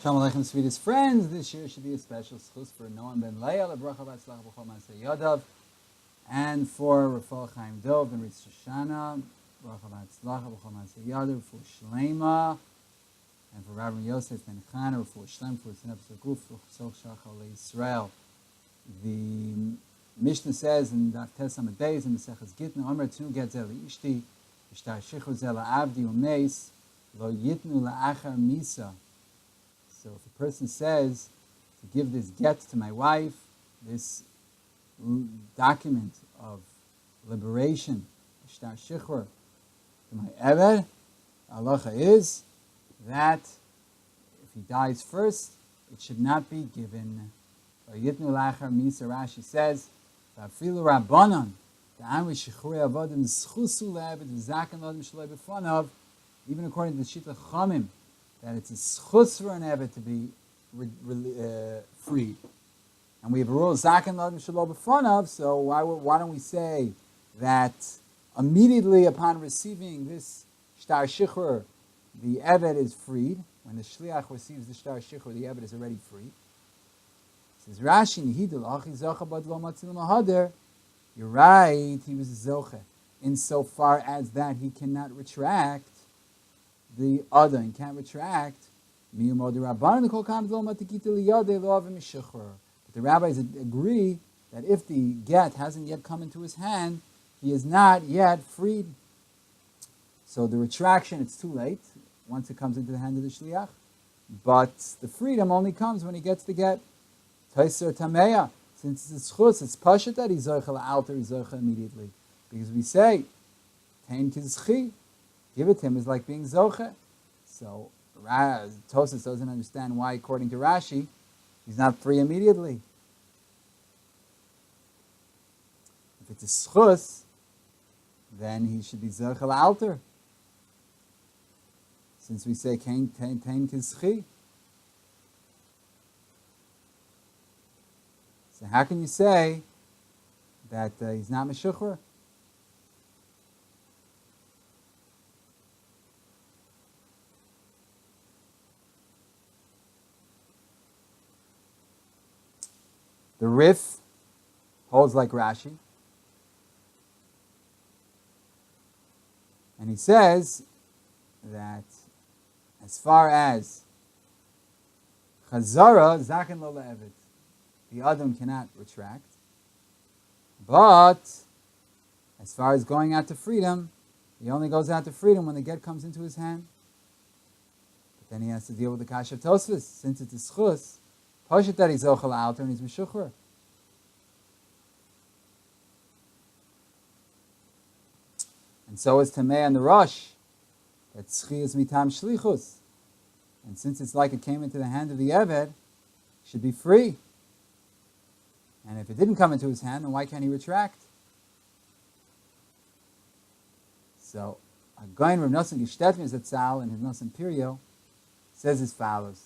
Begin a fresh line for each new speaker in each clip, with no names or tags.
Shalom Aleichem, sweetest friends. This year should be a special schus for Noam ben Leah, lebracha v'atzlacha b'chol ma'aseh yadav, and for Rafal Chaim Dov ben Ritz Shoshana, bracha v'atzlacha b'chol ma'aseh yadav, for Shlema, and for Rabbi Yosef ben Chana, for Shlem, for Tzanef Zaguf, for Chesach Shachal Yisrael. The Mishnah says in Daf Tes Amud Beis in the Seches Gittin, Omer Tnu get zel ishti, Shtar Shichrur zel avdi umeis, lo yitnu la'achar misa. So if a person says to give this get to my wife, this document of liberation, Shtar Shichrur, to my Eved, halacha is that if he dies first, it should not be given. Yitnu lachar misa, Rashi says, "V'afilu rabbanon da'am v'shichrui avodim schusu le'eved v'zaken l'odem shaloi b'fonav." Even according to the Shita Chamim, that it's a schus for an Eved to be freed. And we have a rule, Zaken L'Adam Shalom B'Fonav, so why don't we say that immediately upon receiving this Shtar Shichrur, the Eved is freed. When the Shliach receives the Shtar Shichrur, the Eved is already freed. It says, Rashi, Nihidul Achi Zocha Bad Lo Matzil Mahader. You're right, he was a Zocha. Insofar as that he cannot retract the other and can't retract. But the rabbis agree that if the get hasn't yet come into his hand, he is not yet freed. So the retraction, it's too late once it comes into the hand of the shliach. But the freedom only comes when he gets the get. Taiser tameya, since it's schus, it's pashat that he's zoicha alter, he's zoicha immediately, because we say tain kizchi. Give it to him is like being zoche. So Tosas doesn't understand why, according to Rashi, he's not free immediately. If it's a schus, then he should be zoche alter. Since we say tain kizchi. So how can you say that he's not Shichrur? The Rif holds like Rashi. And he says that as far as Chazara, Zaken Lo Le'eved, the Adam cannot retract. But as far as going out to freedom, he only goes out to freedom when the get comes into his hand. But then he has to deal with the Kasha of Tosfos, since it's a schus. Pashat that he's zochel alter and he's meshichrur. And so is Tamei and the Rosh, that Zchiyah is mitam shlichus. And since it's like it came into the hand of the Eved, it should be free. And if it didn't come into his hand, then why can't he retract? So, Again, Rav Nosson Gestetner Zatzal in his Nosson Pirio says as follows: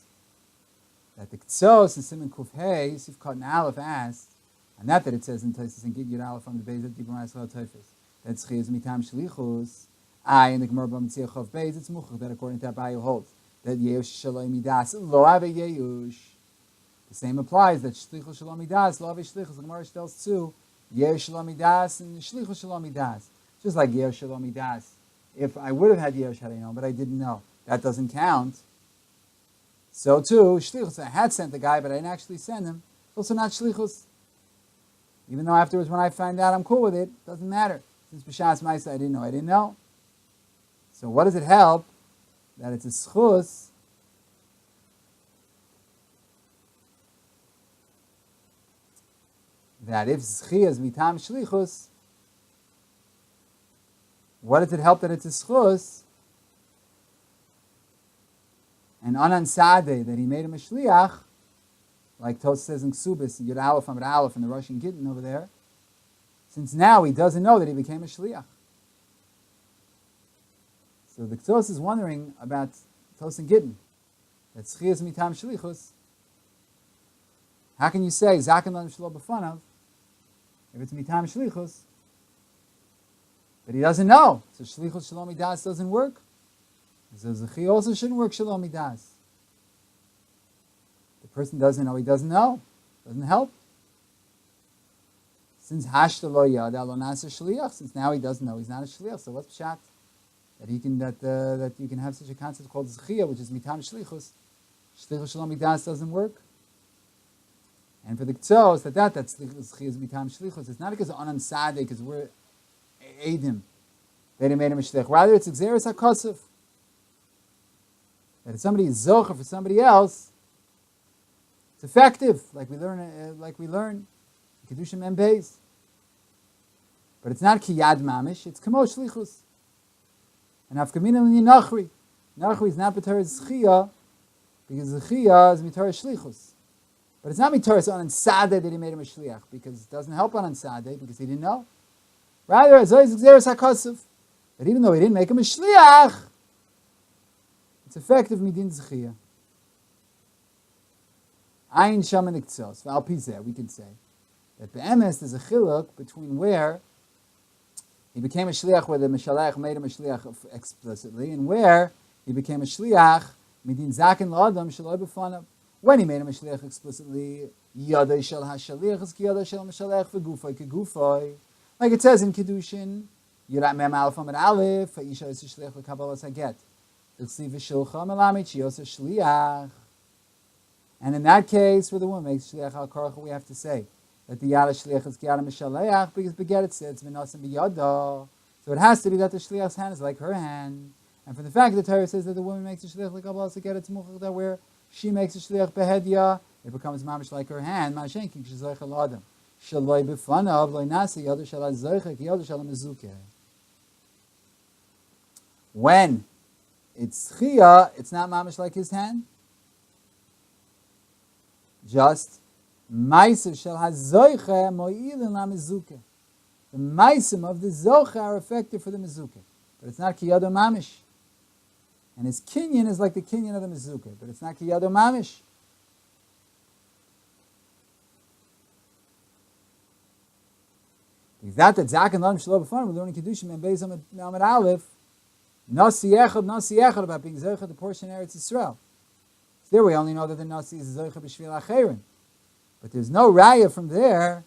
that the Ktsos in Simon Kuf Hey, Sif Cotton Aleph asked, and not that it says in Taisus and Gid Yud Aleph from the Beis of Dibur Ma'aseh Teifus, that Zchiyah is mitam shlichus. In the Gemara B'Mitziach Chav Beis, it's muchach that according to Abaye holds that Yeush Shalom Midas Lo Ave Yeush. The same applies that Shlichus Shalom Midas Lo Ave Shlichus. The Gemara tells too Yeush Shalom Midas and Shlichus Shalom Midas. Just like Yeush Shalom Midas. If I would have had Yeush had I known, but I didn't know, that doesn't count. So too, Shlichus, I had sent the guy, but I didn't actually send him. It's also not Shlichus. Even though afterwards when I find out I'm cool with it, doesn't matter. Since B'Shas Ma'aseh I didn't know. So what does it help that it's a schus that if Zchiyah is mitam shlichus, what does it help that it's a schus and anan sadeh that he made him a shliach, like Tos says in Ksubis, Yud Aleph Amud Aleph in the Russian Gittin over there, since now he doesn't know that he became a shliach. So the Ktsos is wondering about Tos and Gittin, that Zchiyah is mitam shlichus. How can you say Zaken L'Adam Shelo B'Fanav if it's mitam shlichus? But he doesn't know, so shlichus shalom midas doesn't work. So Zchiyah also shouldn't work shalom midas. person doesn't know, he doesn't know. Doesn't help. Since Hashta lo yada lo nasa shliach, since now he doesn't know, he's not a shliach. So what's pshat? That he can that you can have such a concept called Zchiyah, which is mitam shlichus. Shlichus shalom midas doesn't work. And for the K'tzos, that's Zchiyah is mitam shlichus. It's not because of Anan Sadeh, because we're Eidim. They didn't made him a shlich. Rather, it's Xeris HaKosov. That if somebody is Zocher for somebody else, it's effective, like we learn in Kedushim Membeis. But it's not Kiyad Mamish, it's Kamo Shlichus. And Afkamina Lini Nachri. Nachri is not B'Torah Zchiyah, because Zchiyah is B'Torah Shlichus. But it's not B'Torah Anan Sadeh that he made him a shliach, because it doesn't help Anan Sadeh, because he didn't know. Rather, Azoy is Xeris HaKosov. That even though he didn't make him a shliach, it's effective midin zchiyah. Ayin sham and iktzos. V'al pizeh, we can say that be'emes there's a chiluk between where he became a shliach, where the mishalech made him a shliach explicitly, and where he became a shliach midin zaken la'adam shaloi b'fanav. When he made him a shliach explicitly, yadai shel hashaliach is ki yadai shel mishalech v'gufay k'gufay. Like it says in Kedushin, Yurat Mem Aleph Amid Aleph, Isha is Shliach L'Kabbalas Haget. And in that case, where the woman makes Shliach Al-Korach, we have to say that the Yad Shliach is Kiyad Mishaleach, because Beget it says, V'nosim B'yada. So it has to be that the Shliach's hand is like her hand. And for the fact that the Torah says that the woman makes a Shliach L'Kabbalas Haget, it's Muchach that where she makes a Shliach Behedya, it becomes Mamish like her hand, Mashenki, Shezoich Al-Adam. Shaloi B'fanav, Loi Nasi, Yadu Shalai Zoichek, Yadu Shalai Mezukeh. When it's Zchiyah, it's not mamish like his hand. Just Maisim shel hazoiche mo'ilin la mezukeh. The Maisim of the Zoche are effective for the mezukeh, but it's not kiyado mamish. And his kinyan is like the kinyan of the mezukeh, but it's not kiyado mamish. Because that Zak and Lam Shlo B'Fan, we're learning Kedushim and Beis Amid Aleph, Nasi Echad, about being Zoche, the portion of Eretz Yisrael. So there we only know that the Nasi is Zoche B'Shvil Acherin. But there's no raya from there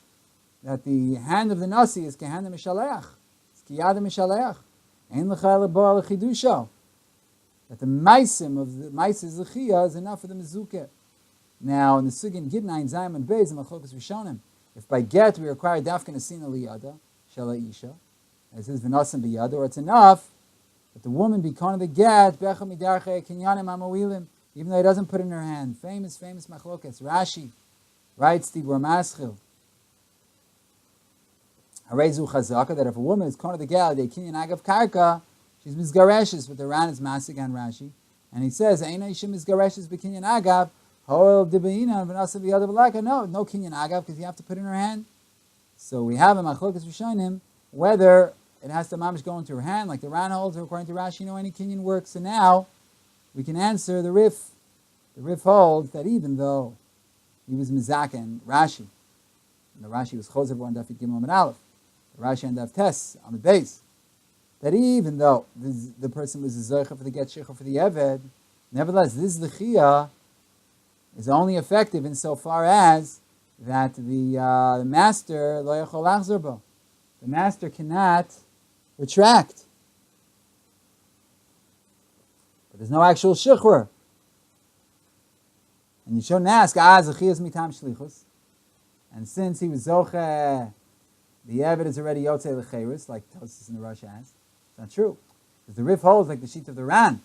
that the hand of the Nasi is Kehanda Mishaleach. It's Kiyada Mishaleach. Ein L'cha Elabo L'Chidusho. That the Maisim of the Maisim Zchiyah is enough for the Mezukeh. Now, in the Sugin Gittin, Zaym and Beis, and Machlokas Rishonim, if by get we require Dafka Nesina Liyada, Shala Isha, as is V'Nasim B'Yada, or it's enough that the woman be con of the get, Becha Midarche, Kinyanim Amawilim, even though he doesn't put it in her hand. Famous Machlokas. Rashi writes Tibur Maschil. Harezu Chazaka, that if a woman is con of the get, they Kinyan Agav Karka, she's Mizgareshes, but the Ran is Masig on Rashi. And he says, Eina Isha Mizgareshes B'Kinyan Agav, Hoel Dibaina and V'Nasim B'Yada B'Laka. No Kinyan Agav, because you have to put it in her hand. So we have a Machlokas Rishonim, whether it has to mamish go into her hand, like the Ran holds, or according to Rashi, any Kinyan works. So now we can answer the Rif. The Rif holds that even though he was Mizaka and Rashi, and the Rashi was Chozer on Daf Gimel Amid Aleph, the Rashi and Daf Tes on the base, that even though the person was a Zocha for the get Shichrur for the Eved, nevertheless, this Zchiyah is only effective insofar as that the master lo yachol lachzor bo. The master cannot retract. But there's no actual Shichrur. And you shouldn't ask, Zchiyah is mitam shlichus. And since he was Zoche, the Eved is already Yotzei L'Cheirus, like Tosis in the Rosh has. It's not true. Because the Rif holds, like the sheet of the Ran,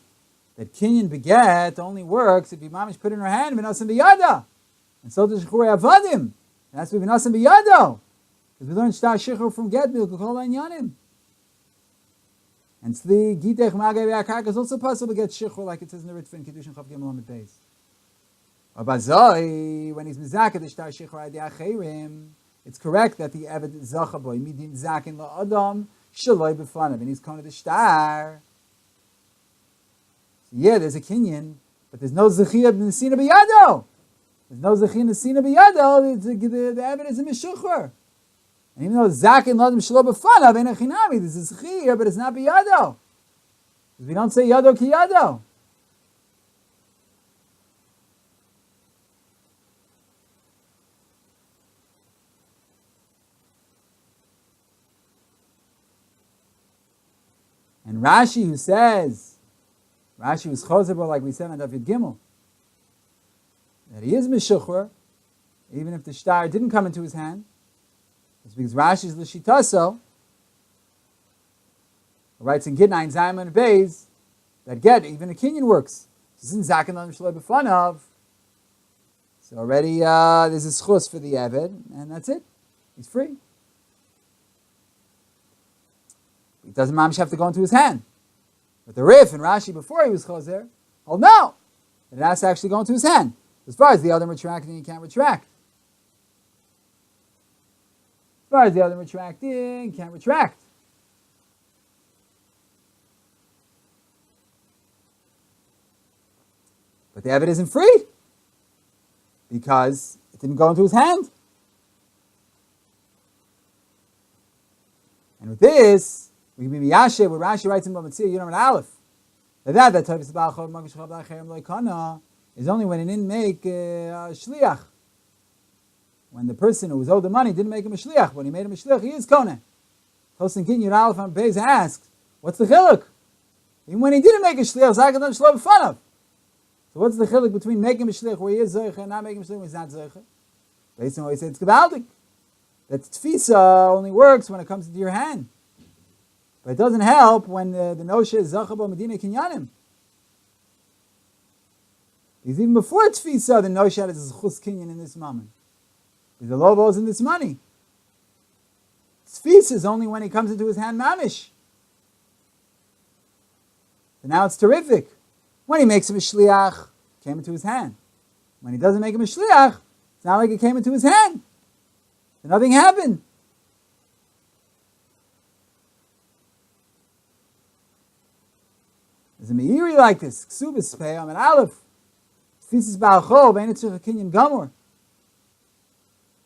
that Kinyan Beget only works if Mamish put in her hand, V'Nasim B'Yada. And so does Shichrur Avadim. It has to be V'Nasim B'Yado. Because we learned Shtar Shichrur from Get Milk, Kol Anyanim. And Tzli Gitech Magay V'Akarka is also possible to get Shichrur, like it says in the Ritva in Kedushin Chav Gimel Amid Beis. Abazoi, when he's Mizaka, the Shtar Shichrur Adi Acherim, it's correct that the Eved Zachaboy, Midin Zakin La'adam, Shaloi B'Fanav, and he's kind of the Shtar. So yeah, there's a Kinyan, but there's no Zchiyah Nesina B'Yado. There's no Zchiyah Nesina B'Yado, the Eved is a Meshukhr. And even though Zakin La'adam Shaloi B'Fanav, ain't a Chinami, there's a Zchiyah, but it's not B'Yado. Because we don't say Yado Ki Yado. And Rashi, who says, Rashi was chozer, like we said on David Gimel, that he is Shichrur, even if the shtar didn't come into his hand. It's because Rashi's l'shitaso, writes in Gittin, Zayim and Beis, that get, even a kinyan works. This isn't Elchonon Ehrman b'fanav. So already there's a schus for the Eved, and that's it. He's free. He doesn't mamish have to go into his hand. But the Rif and Rashi before he was chozer, oh no! It has to actually go into his hand. As far as the other retracting, he can't retract. As far as the other retracting, he can't retract. But the Eved isn't free because it didn't go into his hand. And with this, we can be miyashe, what Rashi writes in Bamitzia, Yudam and Aleph. That Tavis Ba'achod Magish Chavla Cherem Loikana is only when it didn't make a shliach. When the person who was owed the money didn't make him a shliach. When he made him a shliach, he is koneh. Tosin Kin Yud Aleph on Beis asked, what's the chiluk? Even when he didn't make a shliach, Zchiyah Shlo b'fanav. So what's the chiluk between making him a shliach where he is zoicha and not making him a shliach where he's not zoicha? Based on what he said, it's gevaldik. That tfisa only works when it comes into your hand. But it doesn't help when the nosha is zachabo medina kinyanim. Because even before tfisa, the nosha had his chus kinyan in this moment. Because the lobo owes in this money. Tfisa is only when he comes into his hand mamish. So now it's terrific. When he makes him a shliach, it came into his hand. When he doesn't make him a shliach, it's not like it came into his hand. So nothing happened. There's a meiri like this. Ksubis peyam and aleph. Tfisis ba'achov, ain't it tzich a kinyan gamor.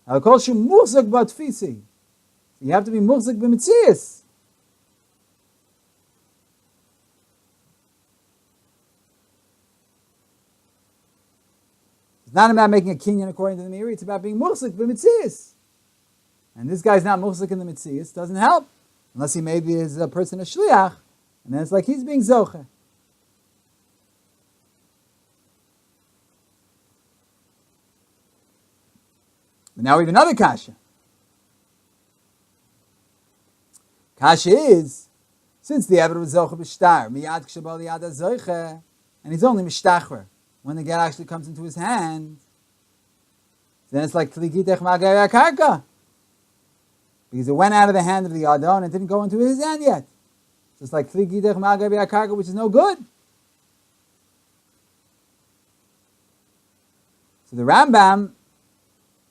Al kol shu muchzak ba tfisi. So you have to be muchzak b'mitzias. It's not about making a kinyan according to the meiri. It's about being muchzak b'mitzias. And this guy's not muchzak in the mitzias. Doesn't help unless he maybe is a person a shliach, and then it's like he's being zocher. But now we have another kasha. Kasha is, since the Eved was zocher b'shtar, miyad kshabal yad zocher, and he's only mishtachrer when the get actually comes into his hand, then it's like tligitech magay akarka, because it went out of the hand of the adon and didn't go into his hand yet. So it's like tligitech magay akarka, which is no good. So the Rambam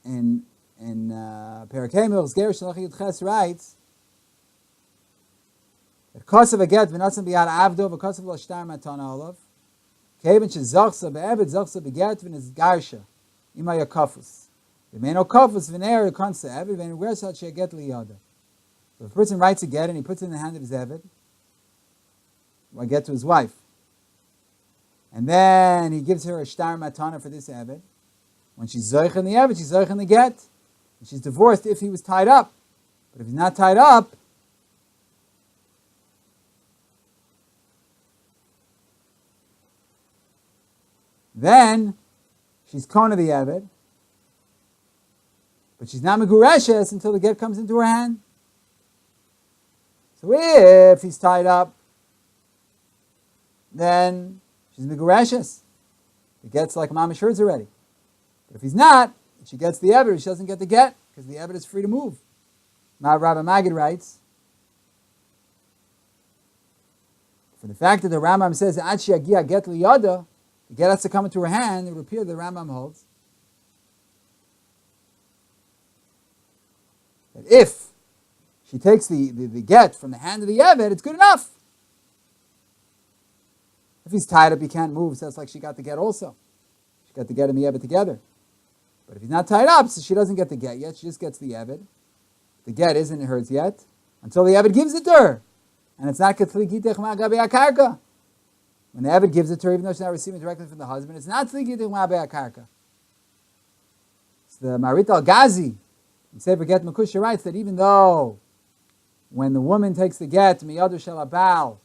in Perakei Milchus Ger Shalach Yud Ches writes that kosav a get v'natzim b'yad avdo v'kosav lo shtar matana olav kevin shezachsa be'eved zachsa beget v'niz garsha ima yakafus v'meino kafus v'neir yikonsa eved v'en regresat she'get liyada. So if a person writes a get and he puts it in the hand of his eved, or get to his wife, and then he gives her a shtar matana for this eved. When she's zoich in the eved, she's zoich in the get. And she's divorced if he was tied up. But if he's not tied up, then she's kona the eved. But she's not megureshes until the get comes into her hand. So if he's tied up, then she's megureshes. The get's like mamish hers already. But if he's not, she gets the Eved, she doesn't get the get, because the Eved is free to move. Rabbi Magid writes, for the fact that the Rambam says, Ad she'agia get liyada, the get has to come into her hand, it would appear the Rambam holds that if she takes the get from the hand of the Eved, it's good enough. If he's tied up, he can't move, so it's like she got the get also. She got the get and the Eved together. But if he's not tied up, so she doesn't get the get yet, she just gets the Eved. The get isn't hers yet, until the Eved gives it to her. And it's not Katlikitech Magabe Akarka. When the Eved gives it to her, even though she's not receiving it directly from the husband, it's not Tlikitech Magabe Akarka. It's the Marit al-Ghazi, in Sefer Get Mekusha writes that even though when the woman takes the get, Miyadu Shel Abal,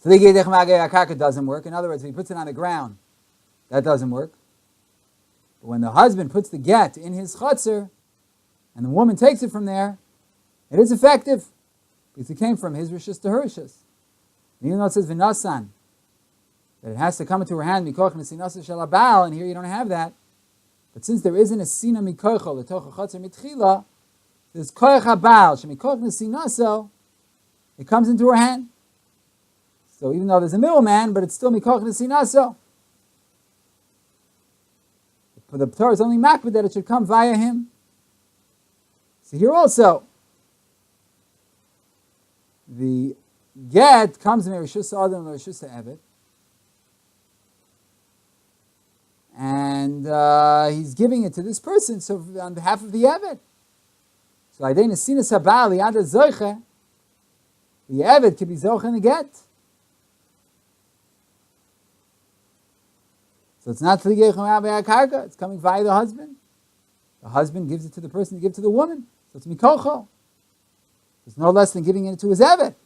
So the Gittin Akarka doesn't work. In other words, if he puts it on the ground, that doesn't work. But when the husband puts the get in his chutzner, and the woman takes it from there, it is effective. Because it came from his rishus to her rishus. Even though it says v'nasan, that it has to come into her hand, mikoch nesinasa shalabal, and here you don't have that. But since there isn't a sina mikochel, letoch chutzner mitchila, there's koich habal, shemikoch nesinasa, it comes into her hand. So even though there's a middleman, but it's still mikoch nesinasa. For the Torah is only makbid that it should come via him. So here also, the get comes in Rishus Adam and Rishus Eved, and he's giving it to this person, so on behalf of the Eved. So Aydei Nesinas Habal Yada Zoche, the Eved can be Zoche in the get. So it's not Tligei Chumah Karka, it's coming via the husband. The husband gives it to the person to give to the woman. So it's Mikocho. It's no less than giving it to his Eved.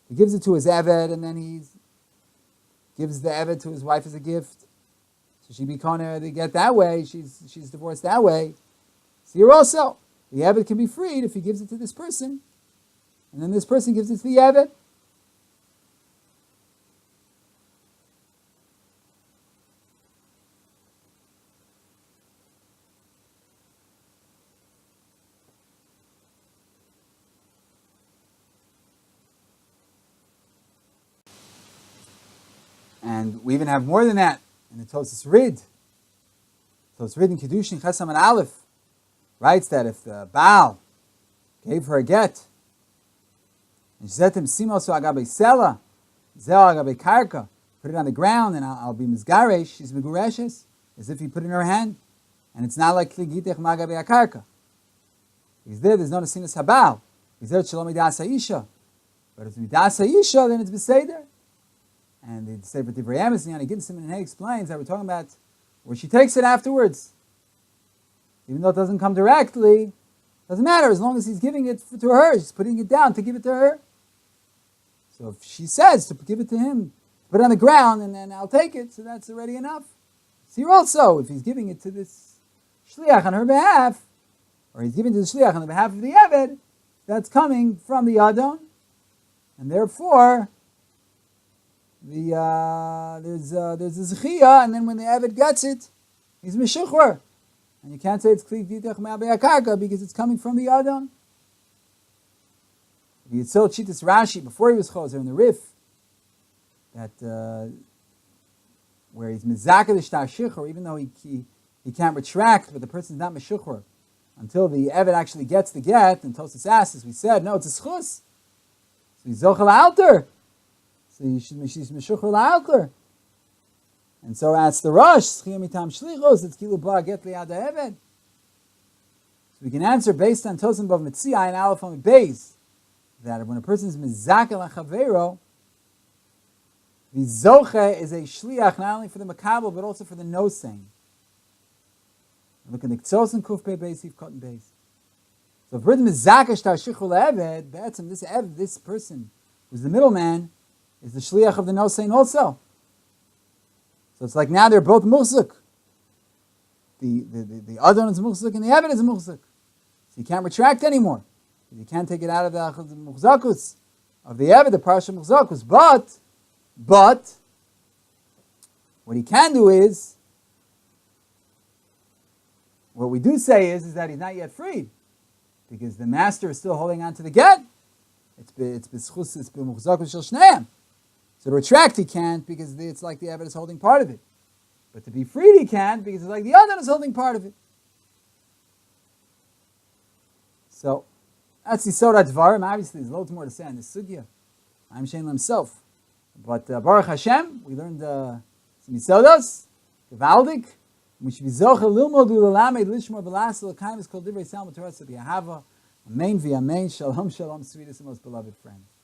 He gives it to his Eved, and then he gives the Eved to his wife as a gift. So she become the get that way. She's divorced that way. So here also, the Eved can be freed if he gives it to this person, and then this person gives it to the Eved. And we even have more than that in the Tosas Rid. Tosas Rid in Kedushin Chesam and Aleph writes that if the Baal gave her a get, and she said to him, Simoso agabe sela, zel agabe karka, put it on the ground and I'll be mizgaresh, she's migureshes, as if he put it in her hand. And it's not like kligitech magabe akarka. Because there's no nesinas habal. Because there it's shalom midas ha'isha. But if it's midas ha'isha, then it's beseder. And the Sefer Divrei Emes and Gittin and Hay explains that we're talking about where she takes it afterwards. Even though it doesn't come directly, doesn't matter as long as he's giving it to her. He's putting it down to give it to her. So if she says to give it to him, put it on the ground and then I'll take it, so that's already enough. So here also, if he's giving it to this shliach on her behalf, or he's giving it to the shliach on the behalf of the Eved, that's coming from the Adon, and therefore there's a Zchiyah, and then when the Eved gets it, he's Shichrur. And you can't say it's Kli Ditech Ma'abei HaKarka because it's coming from the Adon. The Yitzhak Chitas Rashi, before he was Choser in the Rif, that where he's Mizaka the Shtar Shichrur, even though he can't retract, but the person's not Meshichrur, until the Eved actually gets the get, and Tosas asks, as we said, no, it's a Schus. So he's Zochel Alter. So she's Meshichrur La'alter. And so that's the Rosh, Zchiyah mitam shlichos, it's Kilu Ba Get Li'ad HaEved. So we can answer based on Tosim Bav Metzia and Aleph Amid Beis, that when a person is Mizakel HaChavero, the Zoche is a shliach not only for the Makabel, but also for the Nosing. Look at the Ktsos and Kuf Pei Beis, Yif Kot and Beis. So if we're the Mizakel Shtar Shichrur Le'eved, this person who's the middleman, is the shliach of the Nosing also. So it's like now they're both muhzuk. The Adon is muhzuk and the Eved is muhzuk. So you can't retract anymore. You can't take it out of the muhzakus of the Eved, the parsha muhzakus. But what he can do is, what we do say is that he's not yet freed, because the master is still holding on to the get. It's b'muhzakus shel shneim. So to retract he can't because it's like the Eved is holding part of it. But to be freed he can't because it's like the Adon is holding part of it. So that's the Yisod HaDvarim. Obviously there's loads more to say on this Zchiyah. I'm Shane himself. But Baruch Hashem, we learned some Yisodos, Gevaldik. We should be Zochel Lilmod Ulalamed Lishmor B'las L'Kaim is called Divrei Salma Torah B'Yahava. Amen v'Amen. Shalom, shalom, sweetest and most beloved friends.